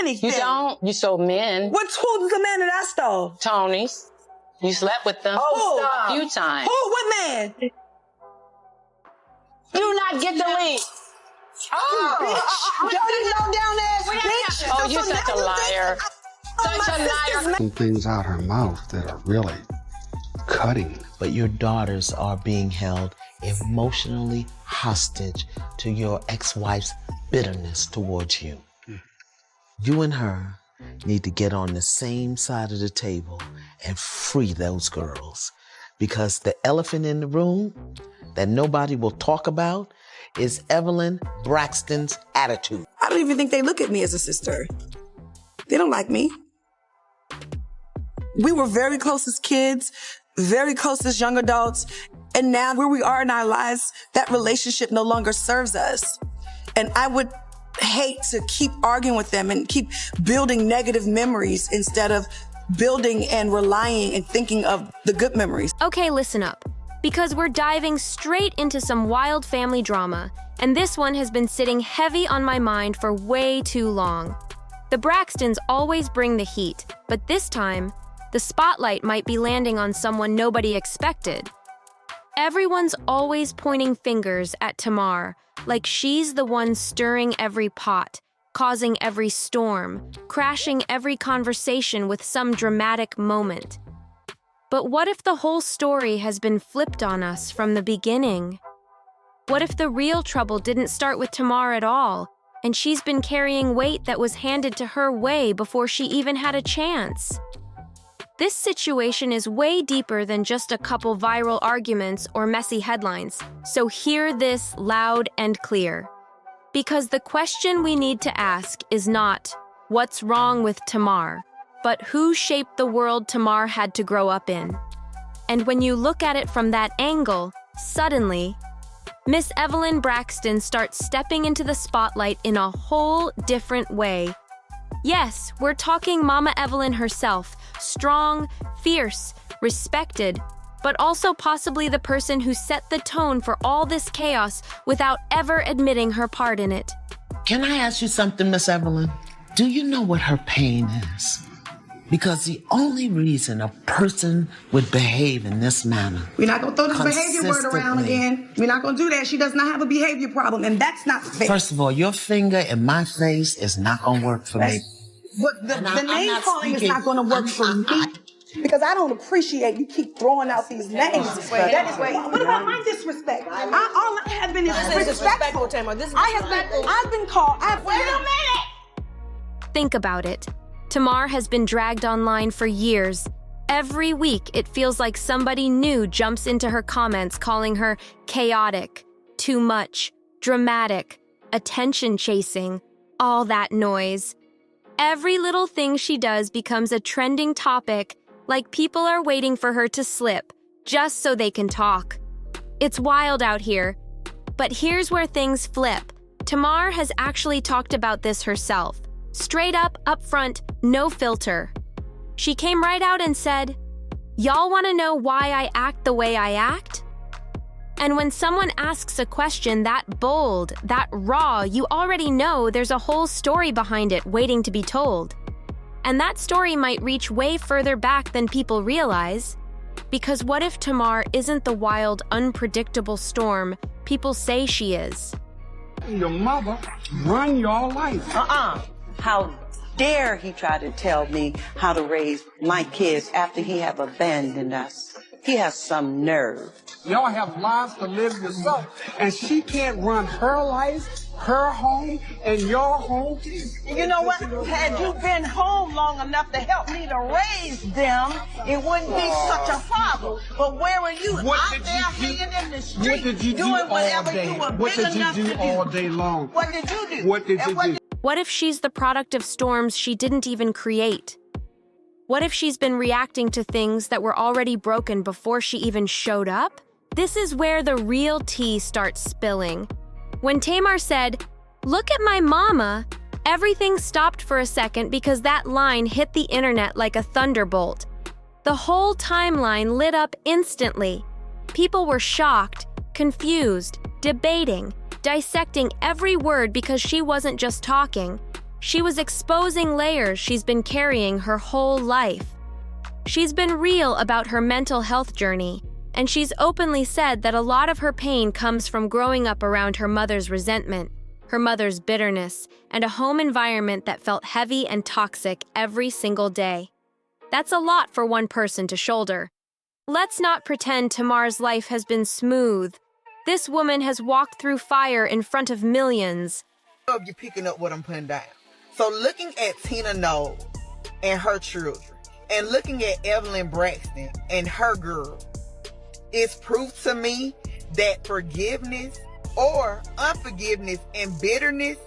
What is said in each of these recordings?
anything. You don't? You stole men. Who's the man that I stole? Tony's. You slept with them Oh, a few times. Who? What man? Do not get the link. Oh, dirty low down ass bitch. Oh, you're such a liar. Such a liar. Some things out her mouth that are really cutting. But your daughters are being held emotionally hostage to your ex-wife's bitterness towards you. You and her need to get on the same side of the table and free those girls. Because the elephant in the room that nobody will talk about is Evelyn Braxton's attitude. I don't even think they look at me as a sister. They don't like me. We were very close as kids, very close as young adults, and now where we are in our lives, that relationship no longer serves us. And I would hate to keep arguing with them and keep building negative memories instead of building and relying and thinking of the good memories. Okay, listen up, because we're diving straight into some wild family drama, and this one has been sitting heavy on my mind for way too long. The Braxtons always bring the heat, but this time, the spotlight might be landing on someone nobody expected. Everyone's always pointing fingers at Tamar, like she's the one stirring every pot, causing every storm, crashing every conversation with some dramatic moment. But what if the whole story has been flipped on us from the beginning? What if the real trouble didn't start with Tamar at all, and she's been carrying weight that was handed to her way before she even had a chance? This situation is way deeper than just a couple viral arguments or messy headlines, so hear this loud and clear. Because the question we need to ask is not, what's wrong with Tamar, but who shaped the world Tamar had to grow up in? And when you look at it from that angle, suddenly, Miss Evelyn Braxton starts stepping into the spotlight in a whole different way. Yes, we're talking Mama Evelyn herself, strong, fierce, respected, but also possibly the person who set the tone for all this chaos without ever admitting her part in it. Can I ask you something, Miss Evelyn? Do you know what her pain is? Because the only reason a person would behave in this manner, We're not going to throw this behavior word around again. We're not going to do that. She does not have a behavior problem, and that's not fair. first of all, your finger in my face is not going to work for me. But the I'm name not calling is speaking. not going to work for me. Because I don't appreciate you keep throwing out these names. What about my disrespect? All I have been is disrespectful. I've been called. Wait a minute! Think about it. Tamar has been dragged online for years. Every week, it feels like somebody new jumps into her comments calling her chaotic, too much, dramatic, attention-chasing, all that noise. Every little thing she does becomes a trending topic, like people are waiting for her to slip, just so they can talk. It's wild out here. But here's where things flip. Tamar has actually talked about this herself. Straight up, front, no filter. She came right out and said, "Y'all want to know why I act the way I act?" And when someone asks a question that bold, that raw, you already know there's a whole story behind it waiting to be told. And that story might reach way further back than people realize. Because what if Tamar isn't the wild, unpredictable storm people say she is? Your mother run your life. How dare he try to tell me how to raise my kids after he have abandoned us? He has some nerve. Y'all have lives to live yourself, and she can't run her life, her home, and your home. You know what? Had you been home long enough to help me to raise them, it wouldn't be such a problem. But where were you? What out did there you hanging in the street, What did you do doing all whatever day? you were What big did you enough do to do. all day long? What did you do? What did And you do? What if she's the product of storms she didn't even create? What if she's been reacting to things that were already broken before she even showed up? This is where the real tea starts spilling. When Tamar said, "Look at my mama," everything stopped for a second because that line hit the internet like a thunderbolt. The whole timeline lit up instantly. People were shocked, confused, debating, dissecting every word because she wasn't just talking. She was exposing layers she's been carrying her whole life. She's been real about her mental health journey, and she's openly said that a lot of her pain comes from growing up around her mother's resentment, her mother's bitterness, and a home environment that felt heavy and toxic every single day. That's a lot for one person to shoulder. Let's not pretend Tamar's life has been smooth. This woman has walked through fire in front of millions. You're picking up what I'm putting down. So looking at Tina Knowles and her children, and looking at Evelyn Braxton and her girl, it's proof to me that forgiveness or unforgiveness and bitterness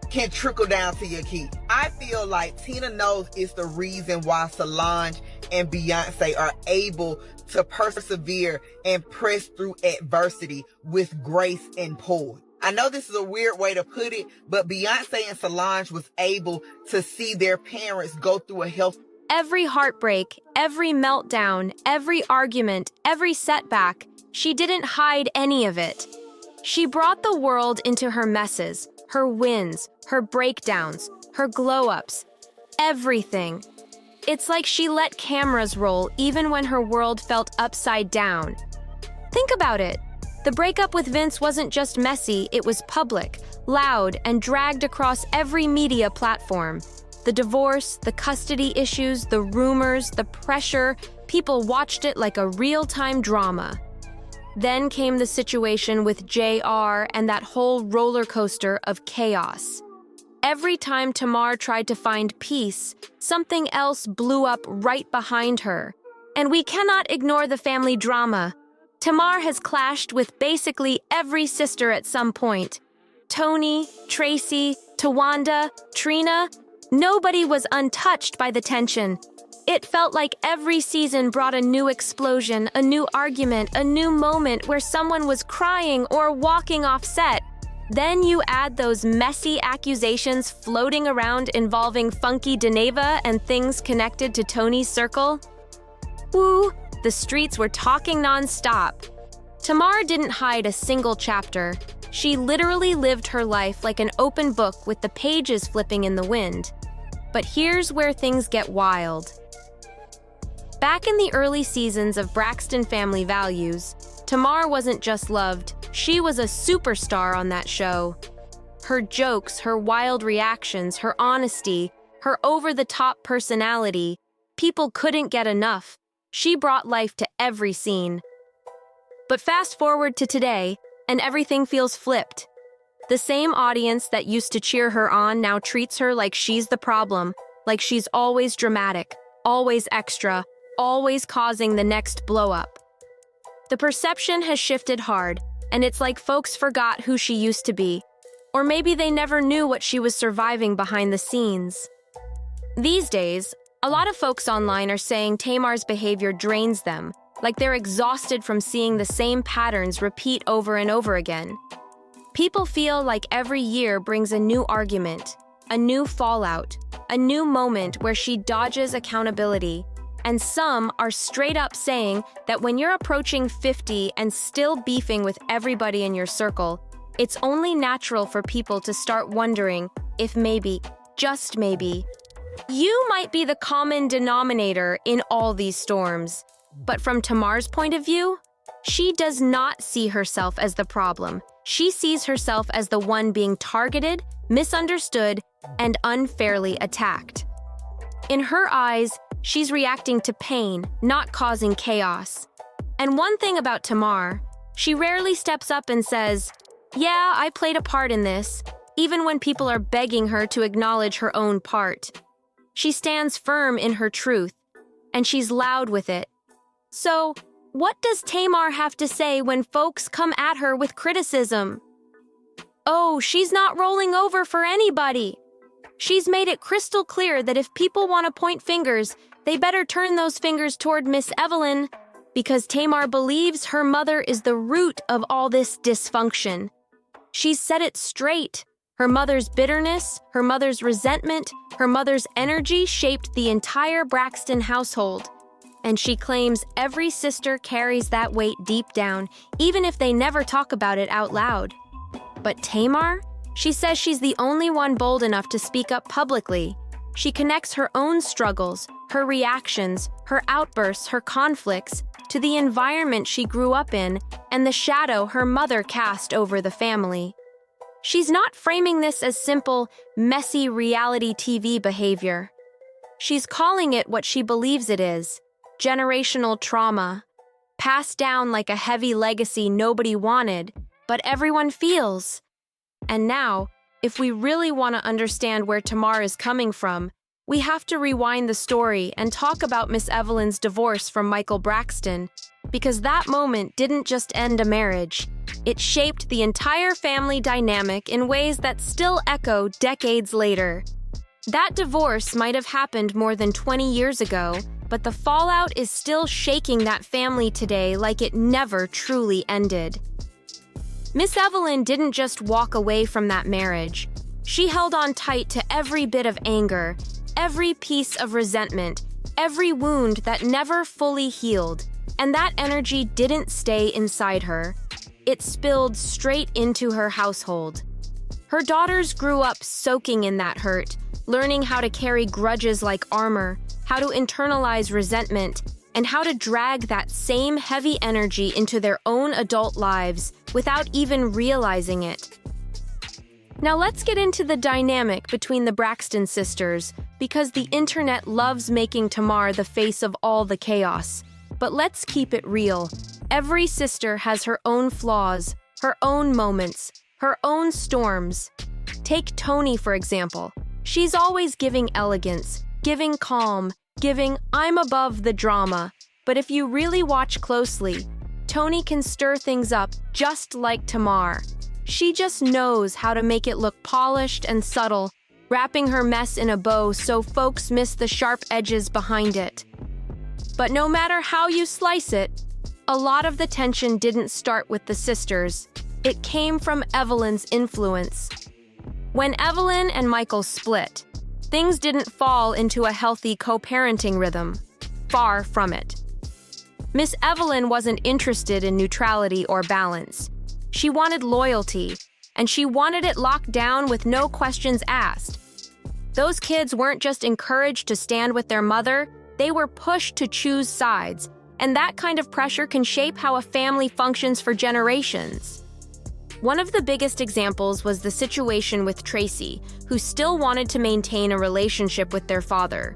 can trickle down to your kids. I feel like Tina Knowles is the reason why Solange and Beyonce are able to persevere and press through adversity with grace and poise. I know this is a weird way to put it, but Beyonce and Solange was able to see their parents go through a health. Every heartbreak, every meltdown, every argument, every setback, she didn't hide any of it. She brought the world into her messes, her wins, her breakdowns, her glow-ups, everything. It's like she let cameras roll even when her world felt upside down. Think about it. The breakup with Vince wasn't just messy, it was public, loud, and dragged across every media platform. The divorce, the custody issues, the rumors, the pressure, people watched it like a real-time drama. Then came the situation with JR and that whole roller coaster of chaos. Every time Tamar tried to find peace, something else blew up right behind her. And we cannot ignore the family drama. Tamar has clashed with basically every sister at some point. Tony, Tracy, Tawanda, Trina, nobody was untouched by the tension. It felt like every season brought a new explosion, a new argument, a new moment where someone was crying or walking off set. Then you add those messy accusations floating around involving Funky Deneva and things connected to Tony's circle. Woo, the streets were talking non-stop. Tamar didn't hide a single chapter. She literally lived her life like an open book with the pages flipping in the wind. But here's where things get wild. Back in the early seasons of Braxton Family Values, Tamar wasn't just loved, she was a superstar on that show. Her jokes, her wild reactions, her honesty, her over-the-top personality, people couldn't get enough. She brought life to every scene. But fast forward to today, and everything feels flipped. The same audience that used to cheer her on now treats her like she's the problem, like she's always dramatic, always extra, always causing the next blow-up. The perception has shifted hard, and it's like folks forgot who she used to be. Or maybe they never knew what she was surviving behind the scenes. These days, a lot of folks online are saying Tamar's behavior drains them, like they're exhausted from seeing the same patterns repeat over and over again. People feel like every year brings a new argument, a new fallout, a new moment where she dodges accountability. And some are straight up saying that when you're approaching 50 and still beefing with everybody in your circle, it's only natural for people to start wondering if maybe, just maybe, you might be the common denominator in all these storms. But from Tamar's point of view, she does not see herself as the problem. She sees herself as the one being targeted, misunderstood, and unfairly attacked. In her eyes, she's reacting to pain, not causing chaos. And one thing about Tamar, she rarely steps up and says, "Yeah, I played a part in this," even when people are begging her to acknowledge her own part. She stands firm in her truth, and she's loud with it. So, what does Tamar have to say when folks come at her with criticism? Oh, she's not rolling over for anybody. She's made it crystal clear that if people want to point fingers, they better turn those fingers toward Miss Evelyn, because Tamar believes her mother is the root of all this dysfunction. She's said it straight. Her mother's bitterness, her mother's resentment, her mother's energy shaped the entire Braxton household. And she claims every sister carries that weight deep down, even if they never talk about it out loud. But Tamar? She says she's the only one bold enough to speak up publicly. She connects her own struggles, her reactions, her outbursts, her conflicts, to the environment she grew up in and the shadow her mother cast over the family. She's not framing this as simple, messy reality TV behavior. She's calling it what she believes it is: generational trauma, passed down like a heavy legacy nobody wanted, but everyone feels. And now, if we really want to understand where Tamar is coming from, we have to rewind the story and talk about Miss Evelyn's divorce from Michael Braxton, because that moment didn't just end a marriage. It shaped the entire family dynamic in ways that still echo decades later. That divorce might have happened more than 20 years ago, but the fallout is still shaking that family today like it never truly ended. Miss Evelyn didn't just walk away from that marriage. She held on tight to every bit of anger, every piece of resentment, every wound that never fully healed, and that energy didn't stay inside her. It spilled straight into her household. Her daughters grew up soaking in that hurt, learning how to carry grudges like armor, how to internalize resentment, and how to drag that same heavy energy into their own adult lives without even realizing it. Now let's get into the dynamic between the Braxton sisters, because the internet loves making Tamar the face of all the chaos. But let's keep it real. Every sister has her own flaws, her own moments, her own storms. Take Toni, for example. She's always giving elegance, giving calm, giving "I'm above the drama." But if you really watch closely, Toni can stir things up just like Tamar. She just knows how to make it look polished and subtle, wrapping her mess in a bow so folks miss the sharp edges behind it. But no matter how you slice it, a lot of the tension didn't start with the sisters. It came from Evelyn's influence. When Evelyn and Michael split, things didn't fall into a healthy co-parenting rhythm. Far from it. Miss Evelyn wasn't interested in neutrality or balance. She wanted loyalty, and she wanted it locked down with no questions asked. Those kids weren't just encouraged to stand with their mother, they were pushed to choose sides, and that kind of pressure can shape how a family functions for generations. One of the biggest examples was the situation with Tracy, who still wanted to maintain a relationship with their father.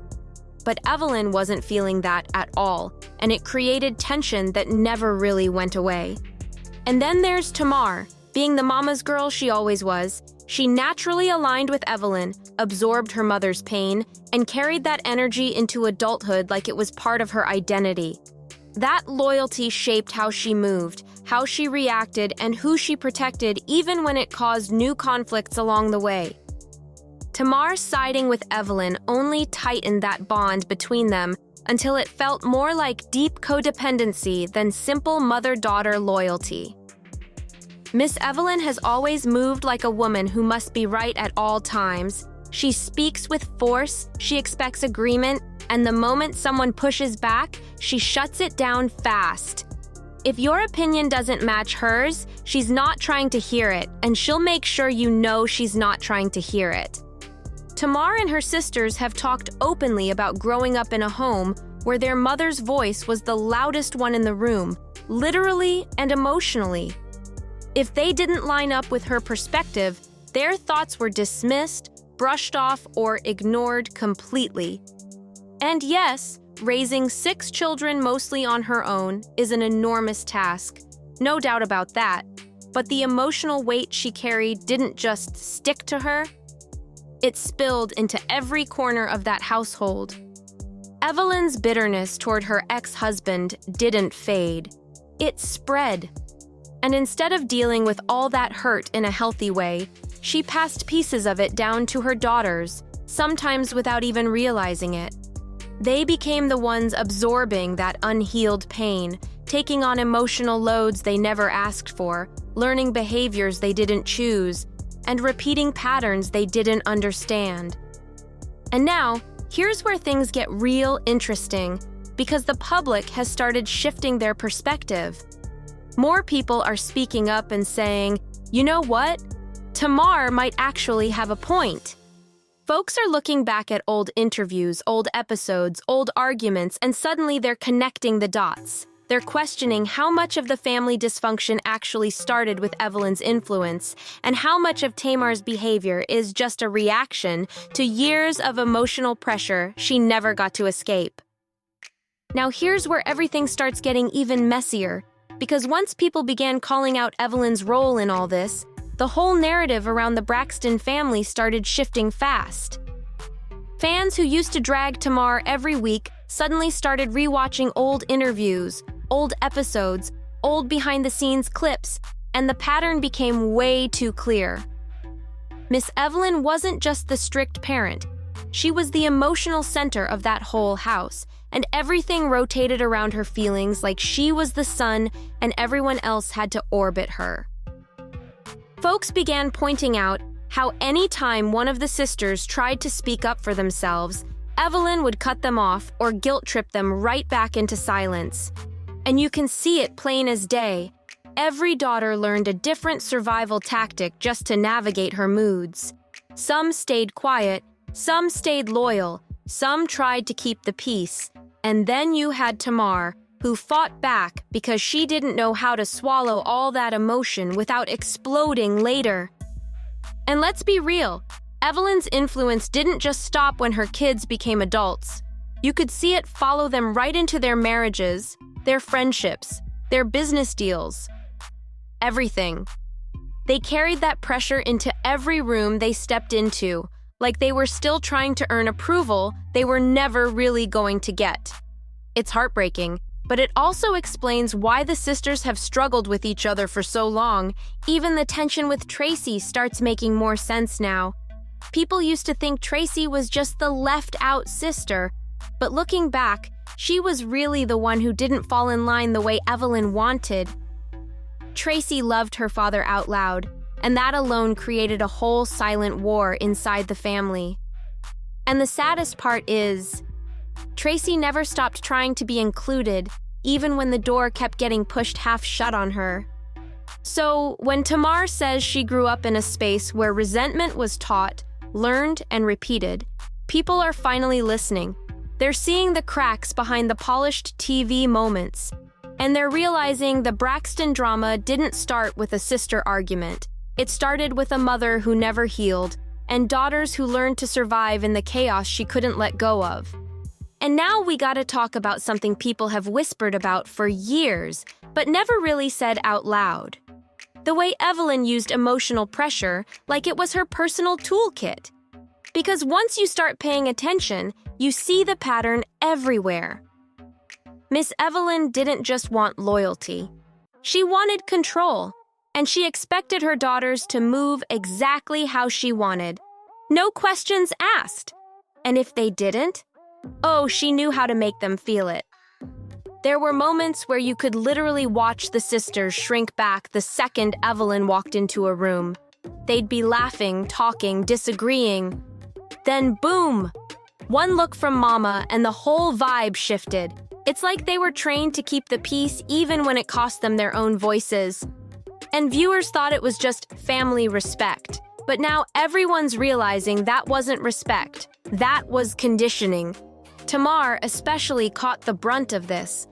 But Evelyn wasn't feeling that at all, and it created tension that never really went away. And then there's Tamar. Being the mama's girl she always was, she naturally aligned with Evelyn, absorbed her mother's pain, and carried that energy into adulthood like it was part of her identity. That loyalty shaped how she moved, how she reacted, and who she protected, even when it caused new conflicts along the way. Tamar siding with Evelyn only tightened that bond between them until it felt more like deep codependency than simple mother-daughter loyalty. Miss Evelyn has always moved like a woman who must be right at all times. She speaks with force, she expects agreement, and the moment someone pushes back, she shuts it down fast. If your opinion doesn't match hers, she's not trying to hear it, and she'll make sure you know she's not trying to hear it. Tamar and her sisters have talked openly about growing up in a home where their mother's voice was the loudest one in the room, literally and emotionally. If they didn't line up with her perspective, their thoughts were dismissed, brushed off, or ignored completely. And yes, raising 6 children mostly on her own is an enormous task, no doubt about that, but the emotional weight she carried didn't just stick to her, it spilled into every corner of that household. Evelyn's bitterness toward her ex-husband didn't fade. It spread. And instead of dealing with all that hurt in a healthy way, she passed pieces of it down to her daughters, sometimes without even realizing it. They became the ones absorbing that unhealed pain, taking on emotional loads they never asked for, learning behaviors they didn't choose, and repeating patterns they didn't understand. And now, here's where things get real interesting, because the public has started shifting their perspective. More people are speaking up and saying, you know what? Tamar might actually have a point. Folks are looking back at old interviews, old episodes, old arguments, and suddenly they're connecting the dots. They're questioning how much of the family dysfunction actually started with Evelyn's influence, and how much of Tamar's behavior is just a reaction to years of emotional pressure she never got to escape. Now here's where everything starts getting even messier, because once people began calling out Evelyn's role in all this, the whole narrative around the Braxton family started shifting fast. Fans who used to drag Tamar every week suddenly started rewatching old interviews, old episodes, old behind-the-scenes clips, and the pattern became way too clear. Miss Evelyn wasn't just the strict parent. She was the emotional center of that whole house, and everything rotated around her feelings like she was the sun and everyone else had to orbit her. Folks began pointing out how any time one of the sisters tried to speak up for themselves, Evelyn would cut them off or guilt-trip them right back into silence. And you can see it plain as day. Every daughter learned a different survival tactic just to navigate her moods. Some stayed quiet, some stayed loyal, some tried to keep the peace. And then you had Tamar, who fought back because she didn't know how to swallow all that emotion without exploding later. And let's be real, Evelyn's influence didn't just stop when her kids became adults. You could see it follow them right into their marriages, their friendships, their business deals, everything. They carried that pressure into every room they stepped into, like they were still trying to earn approval they were never really going to get. It's heartbreaking, but it also explains why the sisters have struggled with each other for so long. Even the tension with Tracy starts making more sense now. People used to think Tracy was just the left-out sister, but looking back, she was really the one who didn't fall in line the way Evelyn wanted. Tracy loved her father out loud, and that alone created a whole silent war inside the family. And the saddest part is, Tracy never stopped trying to be included, even when the door kept getting pushed half shut on her. So, when Tamar says she grew up in a space where resentment was taught, learned, and repeated, people are finally listening. They're seeing the cracks behind the polished TV moments, and they're realizing the Braxton drama didn't start with a sister argument. It started with a mother who never healed, and daughters who learned to survive in the chaos she couldn't let go of. And now we gotta talk about something people have whispered about for years, but never really said out loud. The way Evelyn used emotional pressure like it was her personal toolkit. Because once you start paying attention, you see the pattern everywhere. Miss Evelyn didn't just want loyalty. She wanted control, and she expected her daughters to move exactly how she wanted. No questions asked. And if they didn't, oh, she knew how to make them feel it. There were moments where you could literally watch the sisters shrink back the second Evelyn walked into a room. They'd be laughing, talking, disagreeing. Then boom! One look from Mama and the whole vibe shifted. It's like they were trained to keep the peace even when it cost them their own voices. And viewers thought it was just family respect. But now everyone's realizing that wasn't respect. That was conditioning. Tamar especially caught the brunt of this.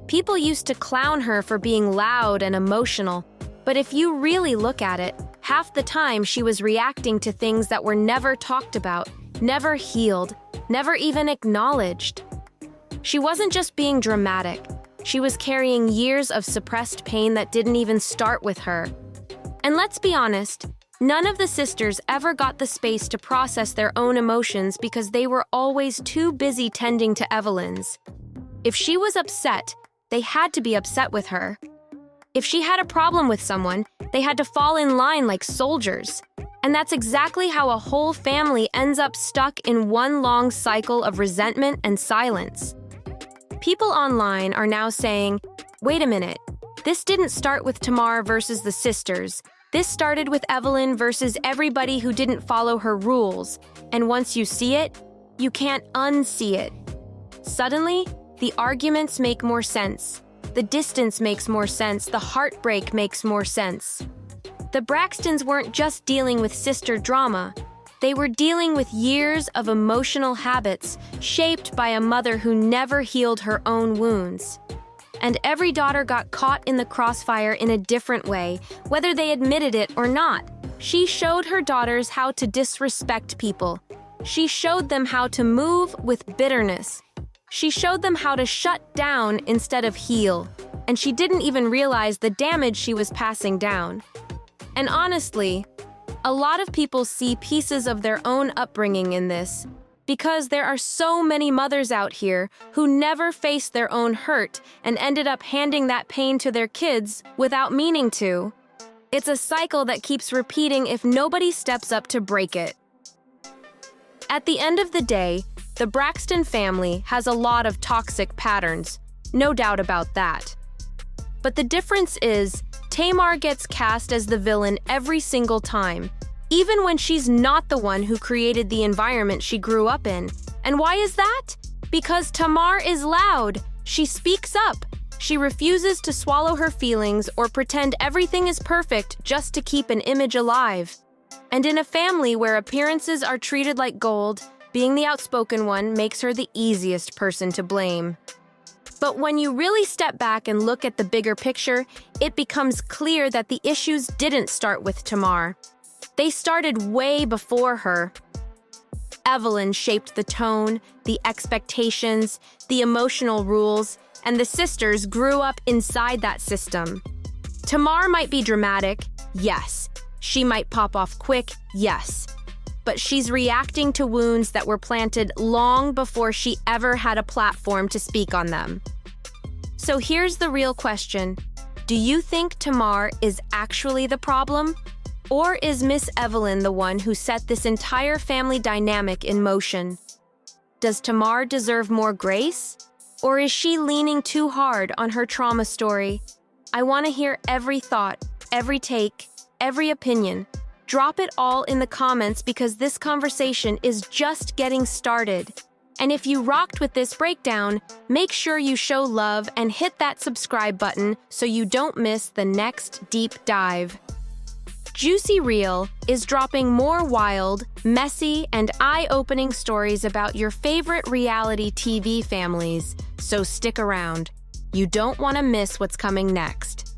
People used to clown her for being loud and emotional, but if you really look at it, half the time she was reacting to things that were never talked about, never healed, never even acknowledged. She wasn't just being dramatic. She was carrying years of suppressed pain that didn't even start with her. And let's be honest, none of the sisters ever got the space to process their own emotions because they were always too busy tending to Evelyn's. If she was upset, they had to be upset with her. If she had a problem with someone, they had to fall in line like soldiers. And that's exactly how a whole family ends up stuck in one long cycle of resentment and silence. People online are now saying, wait a minute, this didn't start with Tamar versus the sisters. This started with Evelyn versus everybody who didn't follow her rules. And once you see it, you can't unsee it. Suddenly, the arguments make more sense. The distance makes more sense. The heartbreak makes more sense. The Braxtons weren't just dealing with sister drama. They were dealing with years of emotional habits shaped by a mother who never healed her own wounds. And every daughter got caught in the crossfire in a different way, whether they admitted it or not. She showed her daughters how to disrespect people. She showed them how to move with bitterness. She showed them how to shut down instead of heal. And she didn't even realize the damage she was passing down. And honestly, a lot of people see pieces of their own upbringing in this, because there are so many mothers out here who never faced their own hurt and ended up handing that pain to their kids without meaning to. It's a cycle that keeps repeating if nobody steps up to break it. At the end of the day, the Braxton family has a lot of toxic patterns, no doubt about that. But the difference is, Tamar gets cast as the villain every single time, even when she's not the one who created the environment she grew up in. And why is that? Because Tamar is loud. She speaks up. She refuses to swallow her feelings or pretend everything is perfect just to keep an image alive. And in a family where appearances are treated like gold, being the outspoken one makes her the easiest person to blame. But when you really step back and look at the bigger picture, it becomes clear that the issues didn't start with Tamar. They started way before her. Evelyn shaped the tone, the expectations, the emotional rules, and the sisters grew up inside that system. Tamar might be dramatic, yes. She might pop off quick, yes. But she's reacting to wounds that were planted long before she ever had a platform to speak on them. So here's the real question. Do you think Tamar is actually the problem? Or is Miss Evelyn the one who set this entire family dynamic in motion? Does Tamar deserve more grace? Or is she leaning too hard on her trauma story? I want to hear every thought, every take, every opinion. Drop it all in the comments because this conversation is just getting started. And if you rocked with this breakdown, make sure you show love and hit that subscribe button so you don't miss the next deep dive. Juicy Reel is dropping more wild, messy, and eye-opening stories about your favorite reality TV families, so stick around. You don't want to miss what's coming next.